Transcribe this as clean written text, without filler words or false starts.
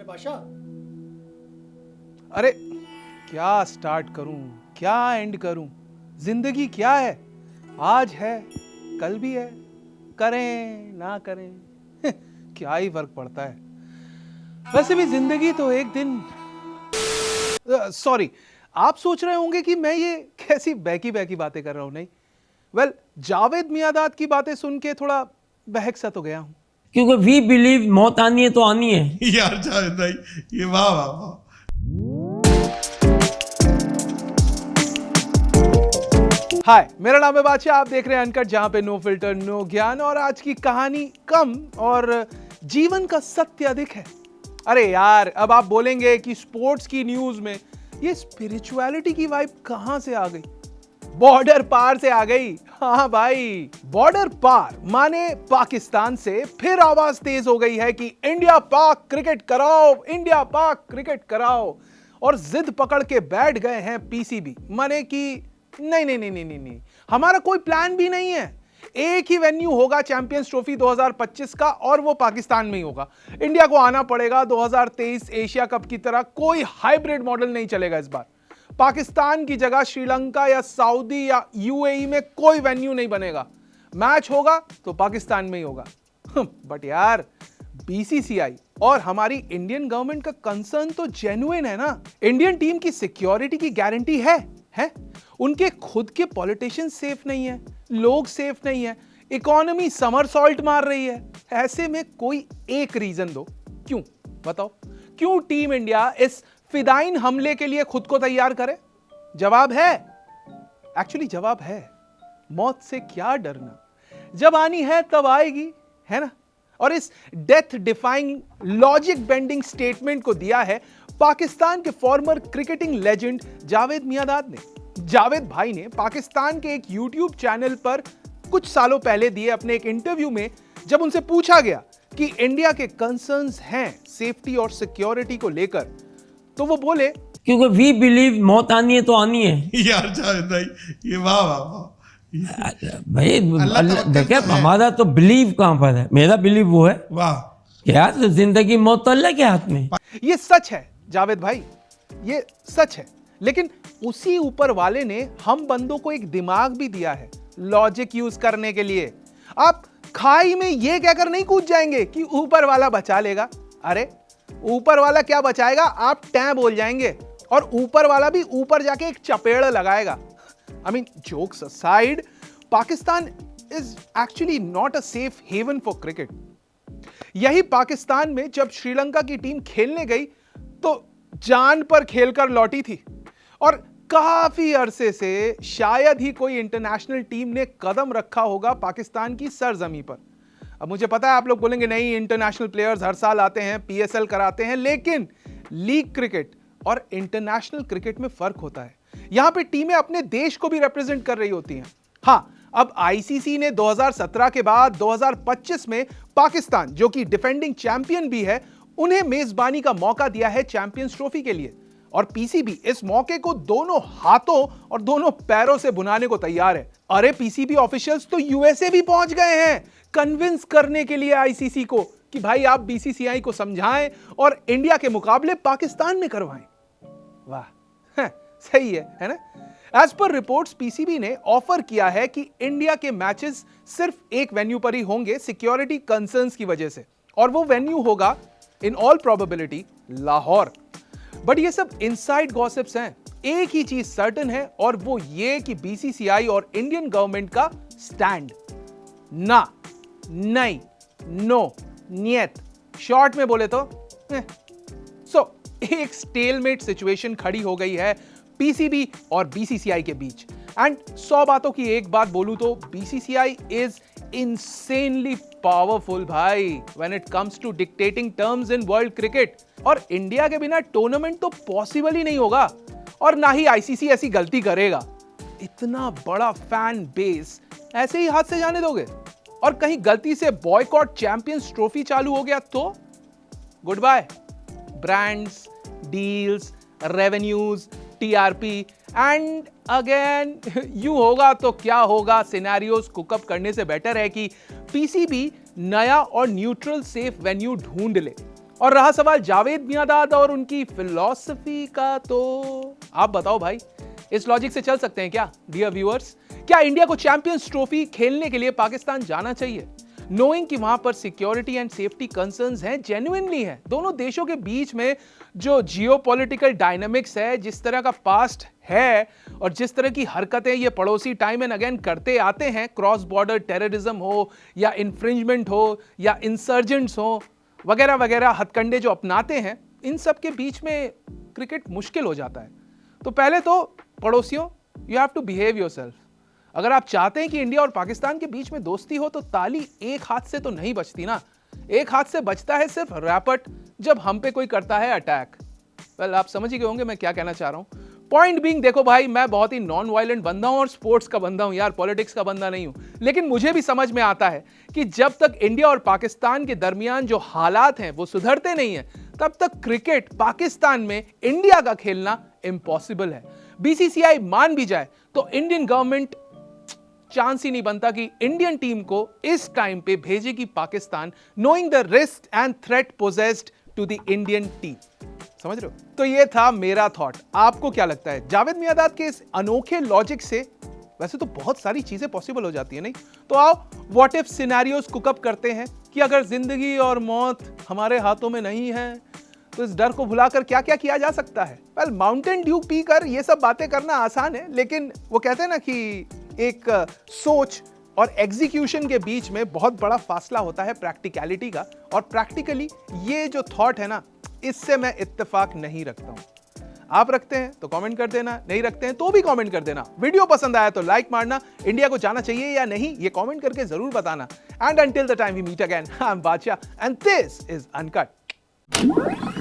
बादशाह। अरे क्या स्टार्ट करूं, क्या एंड करूं? जिंदगी क्या है, आज है कल भी है, करें ना करें क्या ही फर्क पड़ता है। वैसे भी जिंदगी तो एक दिन सॉरी, आप सोच रहे होंगे कि मैं ये कैसी बहकी बहकी बातें कर रहा हूं। नहीं, वेल जावेद मियांदाद की बातें सुन के थोड़ा बहक सा तो गया हूं। क्योंकि वी बिलीव मौत आनी है तो आनी है। यार जावेद भाई, ये वाह वाह वाह। हाय, मेरा नाम है बादशाह, आप देख रहे हैं अनकट, जहां पे नो फिल्टर नो ज्ञान। और आज की कहानी कम और जीवन का सत्य अधिक है। अरे यार, अब आप बोलेंगे कि स्पोर्ट्स की न्यूज में ये स्पिरिचुअलिटी की वाइब कहां से आ गई? बॉर्डर पार से आ गई। हाँ भाई, बॉर्डर पार माने पाकिस्तान से फिर आवाज तेज हो गई है कि इंडिया पाक क्रिकेट कराओ, इंडिया पाक क्रिकेट कराओ। और जिद पकड़ के बैठ गए हैं पीसीबी, माने कि नहीं नहीं नहीं नहीं नहीं नहीं, हमारा कोई प्लान भी नहीं है। एक ही वेन्यू होगा चैंपियंस ट्रॉफी 2025 का, और वो पाकिस्तान में ही होगा। इंडिया को आना पड़ेगा 2023 एशिया कप की तरह। कोई हाइब्रिड मॉडल नहीं चलेगा इस बार। पाकिस्तान की जगह श्रीलंका या सऊदी या यूएई में कोई वेन्यू नहीं बनेगा। मैच होगा तो पाकिस्तान में ही होगा। बट यार, बीसीसीआई और हमारी इंडियन गवर्नमेंट का कंसर्न तो जेन्युइन है ना। इंडियन टीम की सिक्योरिटी की गारंटी है? उनके खुद के पॉलिटिशियन सेफ नहीं है, लोग सेफ नहीं है, इकोनॉमी समरसॉल्ट मार रही है। ऐसे में कोई एक रीजन दो, क्यों बताओ, क्यों टीम इंडिया इस फिदाइन हमले के लिए खुद को तैयार करे? जवाब है, एक्चुअली जवाब है, मौत से क्या डरना, जब आनी है तब आएगी, है ना। और इस death defying logic bending statement को दिया है पाकिस्तान के farmer cricketing legend Javed Miandad ने। जावेद भाई ने पाकिस्तान के एक यूट्यूब चैनल पर कुछ सालों पहले दिए अपने एक इंटरव्यू में, जब उनसे पूछा गया कि इंडिया के कंसर्न्स हैं सेफ्टी और सिक्योरिटी को लेकर, तो वो बोले, क्योंकि वी बिलीव मौत आनी है तो आनी है। यार जावेद भाई, ये वाह वाह वाह। भाई अल्लाह देखिए, तवक्कुल है। हमारा तो बिलीव कहां पर है? मेरा बिलीव वो है वाह। क्या जिंदगी मौत तो अल्लाह के हाथ में। ये सच है जावेद भाई, ये सच है। लेकिन उसी ऊपर वाले ने हम बंदों को एक दिमाग भी दिया है लॉजिक यूज करने के लिए। आप खाई में ये कहकर नहीं कूद जाएंगे कि ऊपर वाला बचा लेगा। अरे ऊपर वाला क्या बचाएगा, आप टैं बोल जाएंगे, और ऊपर वाला भी ऊपर जाके एक चपेड़ लगाएगा। I mean, jokes aside, Pakistan is actually not a safe haven for cricket. यही पाकिस्तान में जब श्रीलंका की टीम खेलने गई तो जान पर खेलकर लौटी थी, और काफी अरसे से शायद ही कोई इंटरनेशनल टीम ने कदम रखा होगा पाकिस्तान की सरजमी पर। अब मुझे पता है आप लोग बोलेंगे नहीं, इंटरनेशनल प्लेयर्स हर साल आते हैं, पीएसएल कराते हैं, लेकिन लीग क्रिकेट और इंटरनेशनल क्रिकेट में फर्क होता है। यहां पे टीमें अपने देश को भी रिप्रेजेंट कर रही होती हैं। हां, अब आईसीसी ने 2017 के बाद 2025 में पाकिस्तान, जो कि डिफेंडिंग चैंपियन भी है, उन्हें मेजबानी का मौका दिया है चैंपियंस ट्रॉफी के लिए। और पीसीबी इस मौके को दोनों हाथों और दोनों पैरों से बुनाने को तैयार है। अरे पीसीबी ऑफिशियल्स तो यूएसए भी पहुंच गए हैं कन्विंस करने के लिए आईसीसी को कि भाई आप बीसीसीआई को समझाएं और इंडिया के मुकाबले पाकिस्तान में करवाएं। वाह, सही है ना। एज पर रिपोर्ट्स, पीसीबी ने ऑफर किया है कि इंडिया के मैचेस सिर्फ एक वेन्यू पर ही होंगे सिक्योरिटी कंसर्न्स की वजह से, और वो वेन्यू होगा in all probability Lahore. But ये सब इनसाइड गॉसिप्स हैं। एक ही चीज सर्टेन है, और वो ये कि बीसीसीआई और इंडियन गवर्नमेंट का स्टैंड ना, नहीं, नो, नियत, शॉर्ट में बोले तो एक स्टेलमेट सिचुएशन खड़ी हो गई है पीसीबी और बीसीसीआई के बीच। एंड 100 बातों की एक बात बोलूं तो बीसीसीआई इज insanely powerful भाई when it comes to dictating terms in world cricket। और इंडिया के बिना टूर्नामेंट तो पॉसिबल ही नहीं होगा, और ना ही आईसीसी ऐसी गलती करेगा। इतना बड़ा फैन बेस ऐसे ही हाथ से जाने दोगे? और कहीं गलती से बॉयकॉट चैंपियंस ट्रॉफी चालू हो गया तो goodbye brands, deals, revenues, TRP and again you होगा तो क्या होगा सिनेरियोस कुकअप करने से बेटर है कि पीसीबी नया और न्यूट्रल सेफ वेन्यू ढूंढ ले। और रहा सवाल जावेद मियांदाद और उनकी फिलॉसफी का, तो आप बताओ भाई, इस लॉजिक से चल सकते हैं क्या डियर व्यूअर्स? क्या इंडिया को चैंपियंस ट्रॉफी खेलने के लिए पाकिस्तान जाना चाहिए, नोइंग कि वहां पर सिक्योरिटी एंड सेफ्टी कंसर्न्स हैं, जेन्युइनली हैं? दोनों देशों के बीच में जो जियोपॉलिटिकल डायनामिक्स है, जिस तरह का पास्ट है और जिस तरह की हरकतें ये पड़ोसी टाइम एंड अगेन करते आते हैं, क्रॉस बॉर्डर टेररिज्म हो या इंफ्रिंजमेंट हो या इंसर्जेंट्स हो वगैरह वगैरह, हथकंडे जो अपनाते हैं, इन सब के बीच में क्रिकेट मुश्किल हो जाता है। तो पहले तो पड़ोसियों, you have to behave yourself. अगर आप चाहते हैं कि इंडिया और पाकिस्तान के बीच में दोस्ती हो तो ताली एक हाथ से तो नहीं बजती ना। एक हाथ से बजता है सिर्फ रैपट, जब हम पे कोई करता है अटैक। वेल, आप समझ ही गए होंगे मैं क्या कहना चाह रहा हूं। पॉइंट बीइंग, देखो भाई, मैं बहुत ही नॉन वायलेंट बंदा हूं और स्पोर्ट्स का बंदा हूं यार, पॉलिटिक्स का बंदा नहीं हूं। लेकिन मुझे भी समझ में आता है कि जब तक इंडिया और पाकिस्तान के दरमियान जो हालात हैं वो सुधरते नहीं है, तब तक क्रिकेट पाकिस्तान में इंडिया का खेलना इम्पॉसिबल है। बीसीसीआई मान भी जाए तो इंडियन गवर्नमेंट चांस ही नहीं बनता कि इंडियन टीम को इस टाइम पे भेजेगी Pakistan, knowing the risk and threat posed to the Indian team. समझ रहे हो? तो ये था मेरा थॉट। आपको क्या लगता है? जावेद मियांदाद के इस अनोखे लॉजिक से वैसे तो बहुत सारी चीजें पॉसिबल हो जाती है, नहीं? तो आओ व्हाट इफ सिनेरियोस कुकअप करते हैं कि अगर जिंदगी और मौत हमारे हाथों में नहीं है तो इस डर को भुलाकर क्या क्या किया जा सकता है? वेल, माउंटेन ड्यू पीकर ये सब बातें करना आसान है, लेकिन वो कहते हैं ना कि एक सोच और एग्जीक्यूशन के बीच में बहुत बड़ा फासला होता है प्रैक्टिकलिटी का। और प्रैक्टिकली ये जो थॉट है ना, इससे मैं इत्तेफाक नहीं रखता हूं। आप रखते हैं तो कमेंट कर देना, नहीं रखते हैं तो भी कमेंट कर देना। वीडियो पसंद आया तो लाइक मारना, इंडिया को जाना चाहिए या नहीं ये कमेंट करके जरूर बताना। And until the time we meet again, I am Badshah and this is uncut.